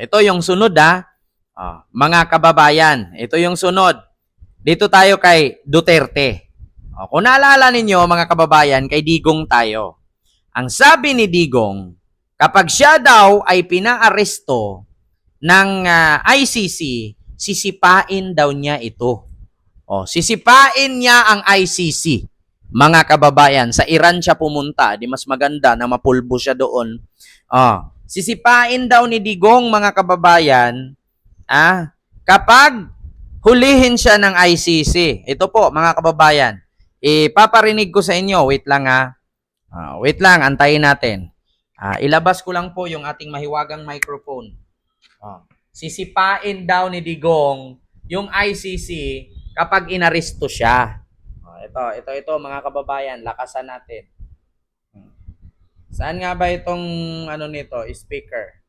ito yung sunod mga kababayan. Ito yung sunod. Dito tayo kay Duterte. Kung naalala ninyo mga kababayan, kay Digong tayo. Ang sabi ni Digong, kapag siya daw ay pinaaresto ng ICC, sisipain daw niya ito. Sisipain niya ang ICC. Mga kababayan, sa Iran siya pumunta. Di mas maganda na mapulbo siya doon. Sisipain daw ni Digong mga kababayan, kapag hulihin siya ng ICC. Ito po mga kababayan, ipaparinig ko sa inyo. Wait lang wait lang, antayin natin. Ilabas ko lang po yung ating mahiwagang microphone. Sisipain daw ni Digong yung ICC kapag inaresto siya. Ito mga kababayan, lakasan natin. Saan nga ba itong nito, speaker?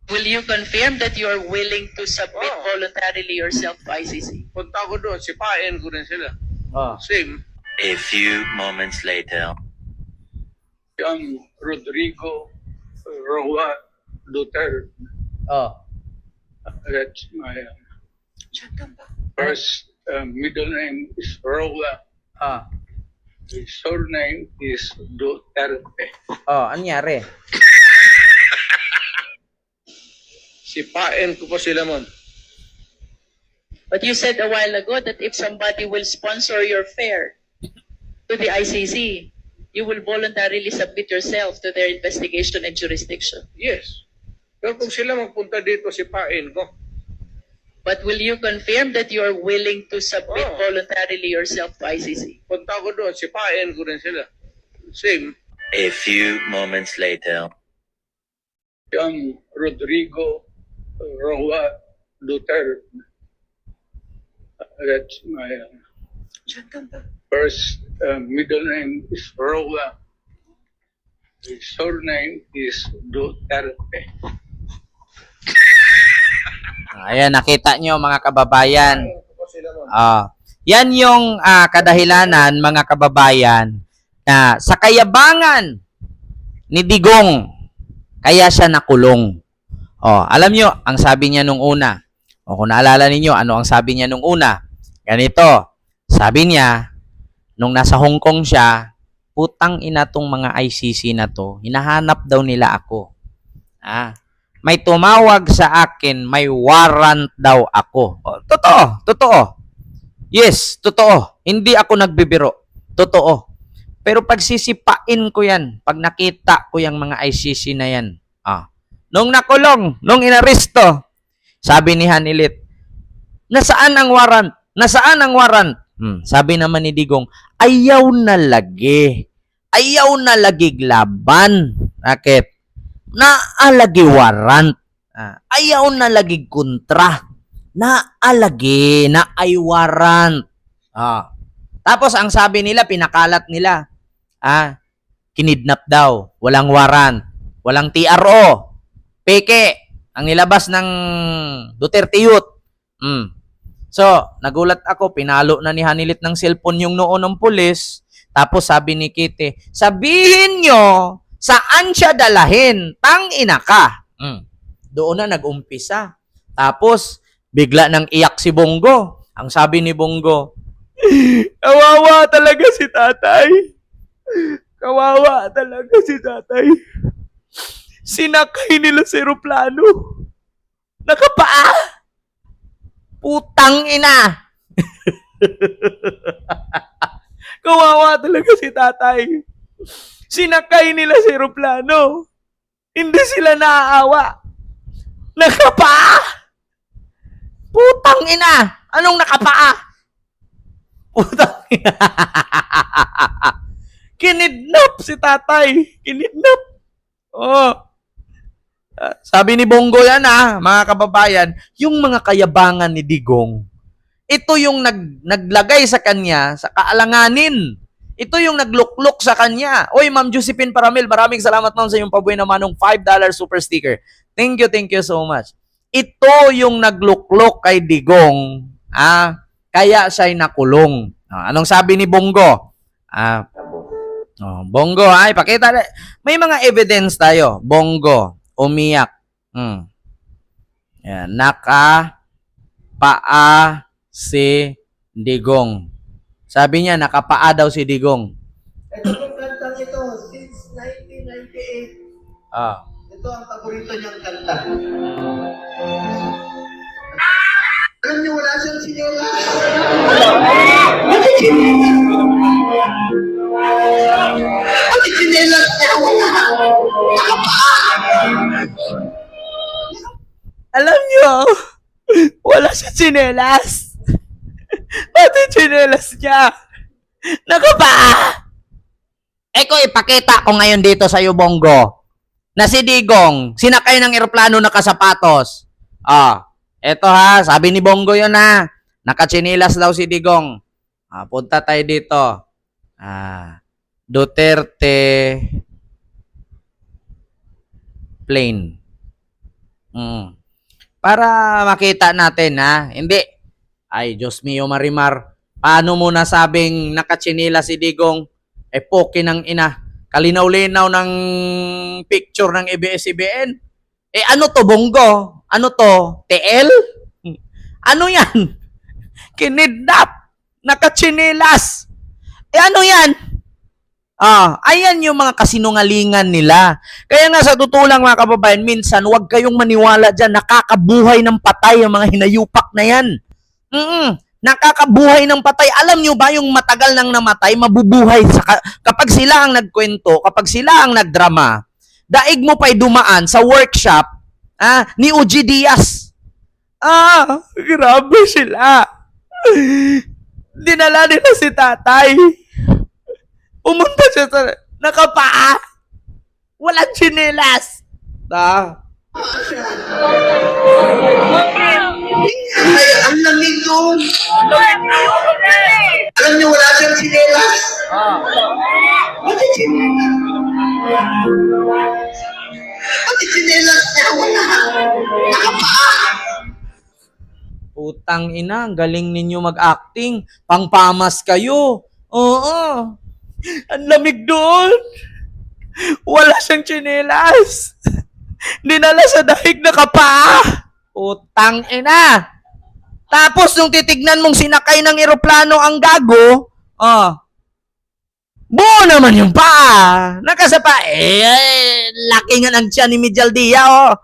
Will you confirm that you are willing to submit voluntarily yourself to ICC? Punta ko doon, sipain ko rin sila. Same. A few moments later. Yung Rodrigo Roa Duterte. That's my first middle name is Roa. His surname is Duterte. Anyari? Sipain ko po sila mon. But you said a while ago that if somebody will sponsor your fare to the ICC, you will voluntarily submit yourself to their investigation and jurisdiction. Yes. Pero kung sila magpunta dito, sipain ko. But will you confirm that you are willing to submit voluntarily yourself to ICC? Punta ko doon, sipain ko rin sila. Same. A few moments later. Yung Rodrigo Roa Duterte. That's my first middle name is Roa. His surname is Duterte. Ayan, nakita nyo mga kababayan. Yan yung kadahilanan mga kababayan na sa kayabangan ni Digong, kaya siya nakulong. Alam nyo, ang sabi niya nung una, kung naalala ninyo, ano ang sabi niya nung una? Ganito, sabi niya, nung nasa Hong Kong siya, putang ina tong mga ICC na to, hinahanap daw nila ako. May tumawag sa akin, may warrant daw ako. Totoo. Yes, totoo. Hindi ako nagbibiro. Totoo. Pero pag sisipain ko yan, pag nakita ko yung mga ICC na yan, nung nakulong, nung inaresto, sabi ni Hanilit, nasaan ang warrant? Nasaan ang warrant? Sabi naman ni Digong, ayaw na lagi. Ayaw na lagi laban. Bakit? Naalagi warrant. Ayaw na lagi kontra. Naalagi na ay warrant. Tapos ang sabi nila, pinakalat nila, kinidnap daw, walang warrant, walang TRO, peke, ang nilabas ng Duterte Youth. So, nagulat ako, pinalo na ni Hanilit ng cellphone yung noon ng pulis, tapos sabi ni Kitty, sabihin nyo, saan siya dalahin? Tangina ka. Doon na nag-umpisa. Tapos, bigla nang iyak si Bongo. Ang sabi ni Bongo, kawawa talaga si tatay. Kawawa talaga si tatay. Sinakay nila sa eroplano. Nakapaa. Putang ina. Kawawa talaga si tatay. Sinakay nila sa eroplano. Hindi sila naaawa. Nakapaa. Putang ina. Anong nakapaa? Putang ina. Kinidnap si tatay. Kinidnap. Sabi ni Bongo yan mga kababayan, yung mga kayabangan ni Digong, ito yung naglagay sa kanya sa kaalanganin. Ito yung nagluklok sa kanya. Oy, Ma'am Josephine Paramil, maraming salamat ma'am sa iyong pabuhay naman ng $5 super sticker. Thank you so much. Ito yung nagluklok kay Digong, kaya siya'y nakulong. Anong sabi ni Bongo? Bongo, pakita. May mga evidence tayo. Bongo, umiyak. Yan, nakapaa si Digong. Sabi niya, nakapaa daw si Digong. Ito pong kantang ito, since 1998, Ah. ito ang paborito niyang kanta. Alam niyo, wala siyang sinela. Bakit sinela niya? Wala. Alam niyo, wala siya tsinelas. Pati tsinelas niya. Nakapaa. Ko ipakita ko ngayon dito sa iyo, Bongo, na si Digong, sinakay ng eroplano nakasapatos. Eto ha, sabi ni Bongo yun ha. Nakatsinilas daw si Digong. Punta tayo dito. Duterte plane. Para makita natin ha. Hindi. Ay, Diyos mio Marimar. Paano mo nasabing nakatsinila si Digong? Poke ng ina. Kalinaw-linaw ng picture ng ABS-CBN. Ano to, Bongo? Ano to? TL? Ano yan? Kinidnap. Nakatsinilas. Ano yan? Ayan yung mga kasinungalingan nila. Kaya nga sa totoo lang mga kababayan, minsan huwag kayong maniwala dyan. Nakakabuhay ng patay ang mga hinayupak na yan. Nakakabuhay ng patay. Alam nyo ba yung matagal nang namatay, mabubuhay kapag sila ang nagkwento, kapag sila ang nagdrama, daig mo pa'y dumaan sa workshop ni Uji Diaz. Grabe sila. Dinala nila si tatay. Pumunta siya sa nakapaa. Walang tsinelas. Ay, ang lamig doon. Alam niyo, wala siyang sinela. Bakit sinela? Bakit sinela niya? Wala. Nakapaa. Putang ina, ang galing ninyo mag-acting. Pangpamas kayo. Oo. Ang lamig doon. Wala siyang tsinelas. Dinala sa dahig na kapa. Putang ina. Tapos nung titignan mong sinakay ng eroplano ang gago, buo naman yung paa. Nakasapa. Laki nga ng tiyan ni Mijaldia,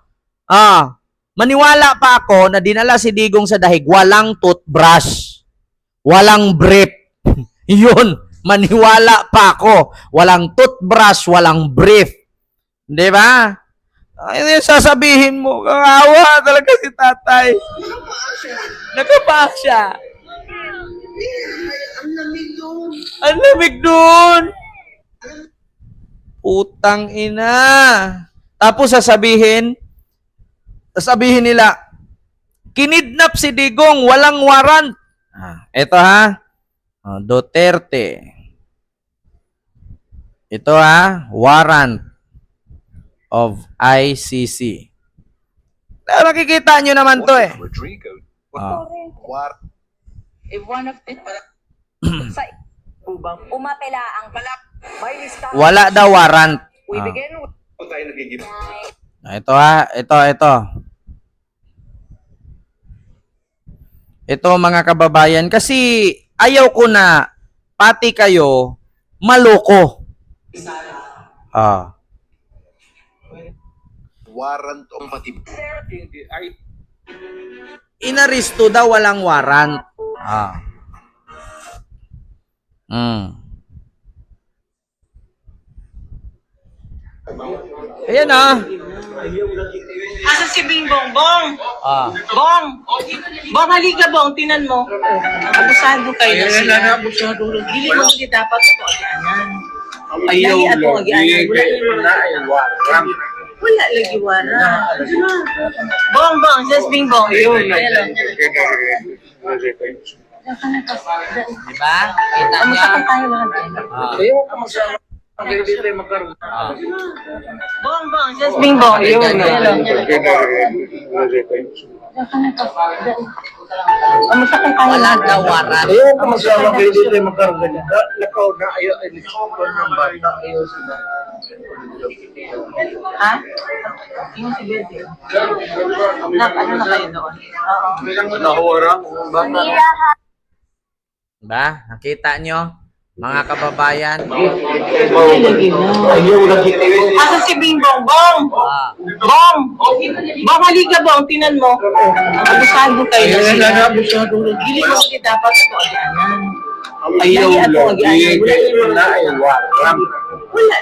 maniwala pa ako na dinala si Digong sa dahig, walang toothbrush, walang brief. Yun, maniwala pa ako. Walang toothbrush, walang brief. Di ba? Ay, sasabihin mo, kawawa talaga si tatay. Nakapaa siya. Ang lamig doon. Ang lamig doon. Putang ina. Tapos sasabihin nila, kinidnap si Digong, walang warrant. Ito ha. Duterte. Ito ha, warrant of ICC. Nakikita nyo naman to eh. If one of the sa ubang umapela ang may listahan. Wala daw warrant. We begin with Ito ha, ito. Ito mga kababayan, kasi ayaw ko na pati kayo maloko. Warrant of pati. Inaristo daw walang warrant. Ayan Asa si Bing Bong? Bong! Bong! Bong, halika Bong, tinan mo. Abusado kayo na sila. Dili mo hindi dapat ito agianan. Ayaw Lagi ato agianan. lang. Wala lagi wala. Bong, Bong, just Bing Bong. Diba? Kita niya. Tayo lang. Ayaw ka magsama. Kaya dito ay magkaroon. Bong, Bong, just Bing Bong. Wala daw warrant. Ayaw ka magsama. Kaya dito ay magkaroon. Lakaw na ayaw. Ay, likaw ng bata. Ayaw sila. Ha? Yung si Bede. Ano na kayo doon? Oo. Nahuwarang. Ba? Nakita nyo? Mga kababayan? Asa si Bingbong? Bong! Bong! Bong, halika Bong, tinan mo. Abusado kayo na sila. Dili mo kasi dapat ito agianan. Ayaw agianan. Wala.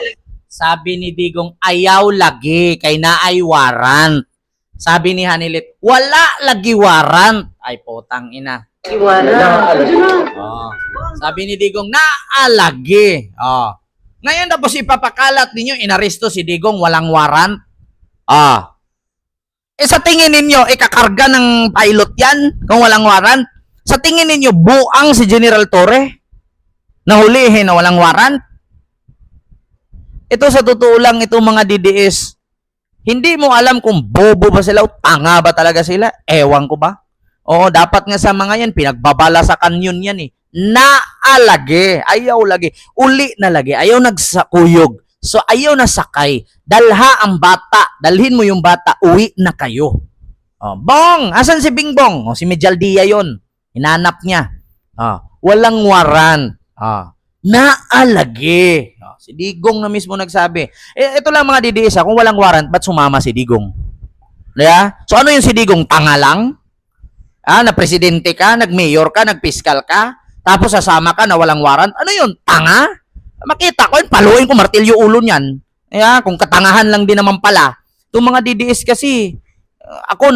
Sabi ni Digong, ayaw lagi, kay naay warrant. Sabi ni Hanilit, wala lagi warrant. Ay, potang ina. Iwala. Oh. Sabi ni Digong, naalagi. Oh. Ngayon tapos ipapakalat ninyo, inaresto si Digong, walang warrant. Ah. Sa tingin ninyo, ikakarga ng pilot yan kung walang warrant? Sa tingin ninyo, buang si General Torre? Nahulihin na walang warrant? Ito sa totoo lang, itong mga DDS, hindi mo alam kung bobo ba sila o tanga ba talaga sila. Ewan ko ba? Oo, dapat nga sa mga yan, pinagbabala sa kanyon yan eh. Naalagi, ayaw lagi, uli na lagi, ayaw nagsakuyog. So ayaw na sakay, dalha ang bata, dalhin mo yung bata, uwi na kayo. Oh, Bong, asan si Bingbong? Oh, si Mejaldia yon, hinanap niya. Walang warrant. Naalagi. Si Digong na mismo nagsabi. Ito lang mga DDS, kung walang warrant, ba't sumama si Digong? Diba? So ano yung si Digong? Tanga lang? Na presidente ka, nag-mayor ka, nag-fiscal ka, tapos sasama ka na walang warrant? Ano yun? Tanga? Makita ko yun, paluin ko, martilyo ulo niyan. Kung katangahan lang din naman pala. Itong mga DDS kasi, ako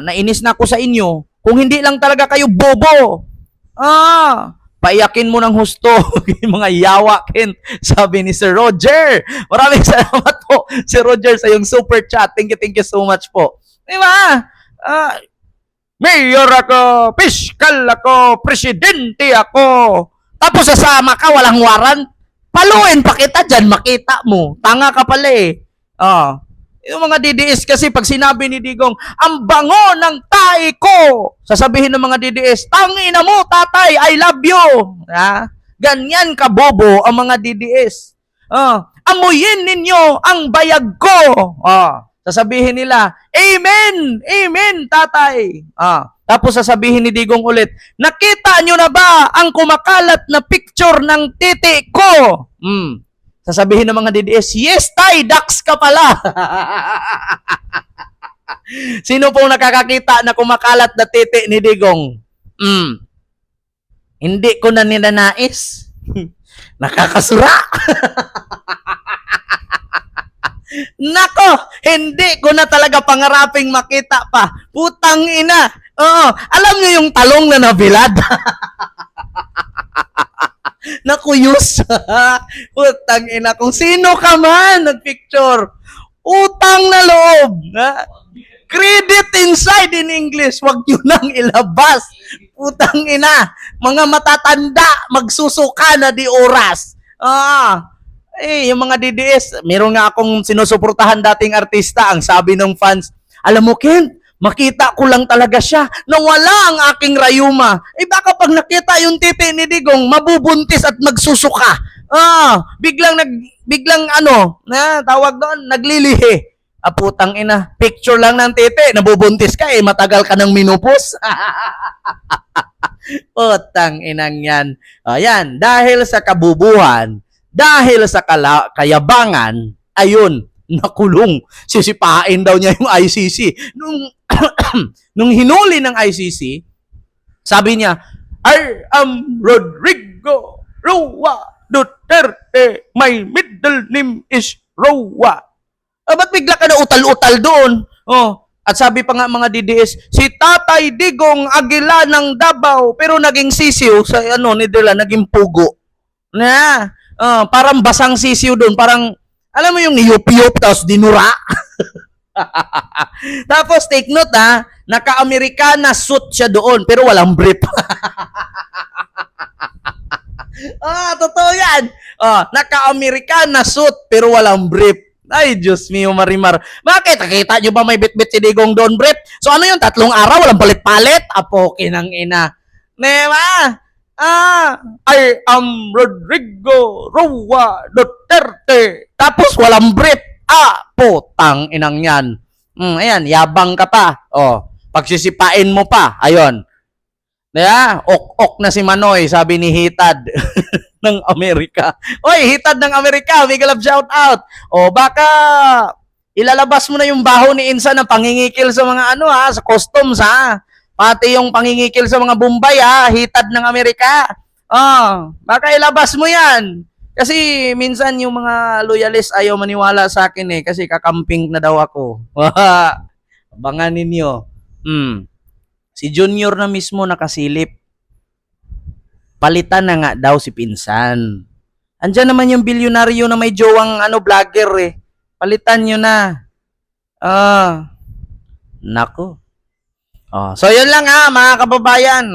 nainis na ako sa inyo. Kung hindi lang talaga kayo bobo. Paiyakin mo ng husto, yung mga yawakin, sabi ni Sir Roger. Maraming salamat po, Sir Roger, sa yung super chat. Thank you so much po. Diba? Mayor ako, fiscal ako, presidente ako. Tapos sasama ka, walang warrant. Paluin pa kita dyan, makita mo. Tanga ka pala eh. Yung mga DDS kasi pag sinabi ni Digong, ang bango ng tae ko, sasabihin ng mga DDS, tangina mo tatay, I love you. Ganyan kabobo ang mga DDS. Amuyin ninyo ang bayag ko. Sasabihin nila, amen, amen tatay. Tapos sasabihin ni Digong ulit, nakita nyo na ba ang kumakalat na picture ng titi ko? Sasabihin ng mga DDS, yes, tay, ducks ka pala. Sino pong nakakakita na kumakalat na titi ni Digong? Hindi ko na ninanais. Nakakasura. Nako, hindi ko na talaga pangaraping makita pa. Putang ina. Alam niyo yung talong na nabilad? Nakuyos. Utang ina, kung sino ka man nagpicture, utang na loob. Credit inside in English, wag nyo nang ilabas. Utang ina, mga matatanda, magsusuka na di oras. Yung mga DDS, meron nga akong sinusuportahan dating artista, ang sabi ng fans, alam mo Ken, makita ko lang talaga siya, nawala ang aking rayuma. Baka pag nakita yung titi ni Digong, mabubuntis at magsusuka. Biglang tawag doon, naglilihi. Putang ina, picture lang ng titi, nabubuntis ka matagal ka ng minupos. Putang inang yan. Yan, dahil sa kabubuhan, dahil sa kayabangan, ayun, nakulong. Sisipain daw niya yung ICC. Nung hinuli ng ICC, sabi niya, I am Rodrigo Roa Duterte. My middle name is Roa. Ba't bigla ka na utal-utal doon? At sabi pa nga mga DDS, si Tatay Digong Aguila ng Davao, pero naging sisiw sa nila, naging pugo. Parang basang sisiw doon, parang alam mo yung niyup-yup tapos dinura. Tapos take note naka-Americana suit siya doon pero walang brief. Totoo yan. Naka-Americana suit pero walang brief. Ay, Diyos mio Marimar. Bakit? Nakita nyo ba may bit-bit si Digong doon brief? So ano yung 3 araw? Walang palit-palit? Apo, kinang ina. Diba? I am Rodrigo Roa Duterte. Tapos walang brief. Putang inang yan. Ayan, yabang ka pa. Pagsisipain mo pa. Ayun. Kaya, ok na si Manoy, sabi ni Hitad ng Amerika. Oy, Hitad ng Amerika, big love shout out. Baka ilalabas mo na yung baho ni Insa na pangingikil sa mga sa customs Pati yung pangingikil sa mga Bombay Hitad ng Amerika. Baka ilabas mo yan. Kasi minsan yung mga loyalist ayaw maniwala sa akin kasi kakamping na daw ako. Abangan ninyo. Si Junior na mismo nakasilip. Palitan na nga daw si Pinsan. Andiyan naman yung bilyonaryo na may jowang vlogger Palitan nyo na. Nako. So yun lang mga kababayan.